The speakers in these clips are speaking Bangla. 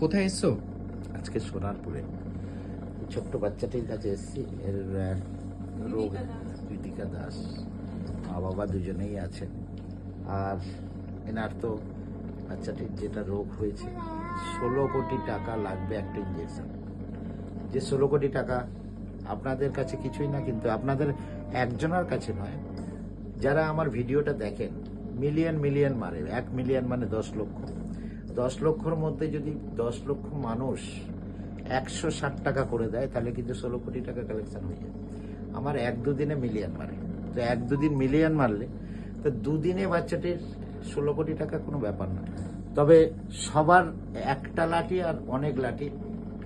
কোথায় এসছো? আজকে সোনারপুরে ছোট্ট বাচ্চাটির কাছে এসেছি। এর রোগ কৃতিকা দাস, মা বাবা দুজনেই আছেন। আর এনার তো বাচ্চাটির যেটা রোগ হয়েছে, 16 কোটি টাকা লাগবে একটা ইঞ্জেকশন। যে 16 কোটি টাকা আপনাদের কাছে কিছুই না, কিন্তু আপনাদের একজনের কাছে নয়, যারা আমার ভিডিওটা দেখেন মিলিয়ন মিলিয়ন মারে। 1 মিলিয়ন মানে 10 লক্ষ। 10 লক্ষর মধ্যে যদি 10 লক্ষ মানুষ 160 টাকা করে দেয়, তাহলে কিন্তু 16 কোটি টাকা কালেকশন হয়ে যায়। আমার 1-2 দিনে মিলিয়ন মারে, তো 1-2 দিন মিলিয়ন মারলে তো 2 দিনে বাচ্চাটির 16 কোটি টাকা কোনো ব্যাপার না। তবে সবার একটা লাঠি আর অনেক লাঠি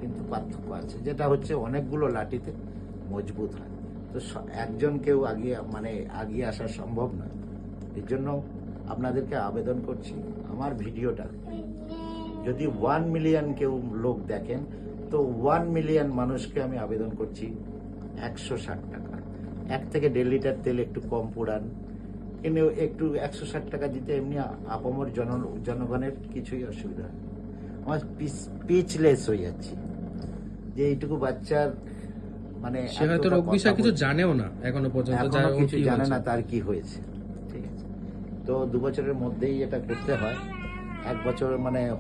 কিন্তু পার্থক্য আছে, যেটা হচ্ছে অনেকগুলো লাঠিতে মজবুত হয়। তো একজন কেউ আগিয়ে আসা সম্ভব নয়। এর জন্য আপনাদেরকে আবেদন করছি, আমার ভিডিওটা যদি 1 মিলিয়ন কেউ লোক দেখেন, তো 1 মিলিয়ন মানুষকে আমি আবেদন করছি 160 টাকা। 1 থেকে 1.5 লিটার তেল একটু কম পোড়ান, কিন্তু একটু 160 টাকা দিতে এমনি আপামর জনগণের কিছুই অসুবিধা হয়। আমার স্পিচলেস হয়ে যাচ্ছি যে এইটুকু বাচ্চার সে হয়তো রোগ বিষয়ে কিছু জানেও না এখনো পর্যন্ত, এখনো কিছু জানে না তার কি হয়েছে। ঠিক আছে, তো 2 বছরের মধ্যেই এটা করতে হয়। 1 বছর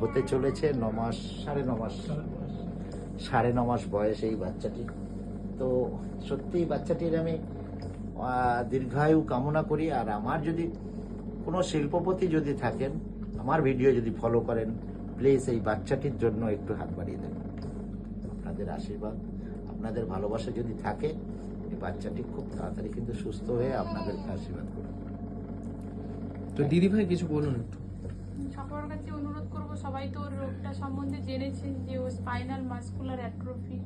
হতে চলেছে 9 মাস, 9.5 মাস বয়স এই বাচ্চাটি। তো সত্যি বাচ্চাটির আমি দীর্ঘায়ু কামনা করি। আর আমার যদি কোনো শিল্পপতি যদি থাকেন, আমার ভিডিও যদি ফলো করেন, প্লিজ এই বাচ্চাটির জন্য একটু হাত বাড়িয়ে দেবেন। আপনাদের আশীর্বাদ, আপনাদের ভালোবাসা যদি থাকে, এই বাচ্চাটি খুব তাড়াতাড়ি কিন্তু সুস্থ হয়ে আপনাদেরকে আশীর্বাদ করবে। তো দিদি ভাই কিছু বলুন একটু। সবার কাছে অনুরোধ করব, সবাই তো ওর রোগটা সম্বন্ধে জেনেছেন যে ও স্পাইনাল মাসকুলার অ্যাট্রোফি,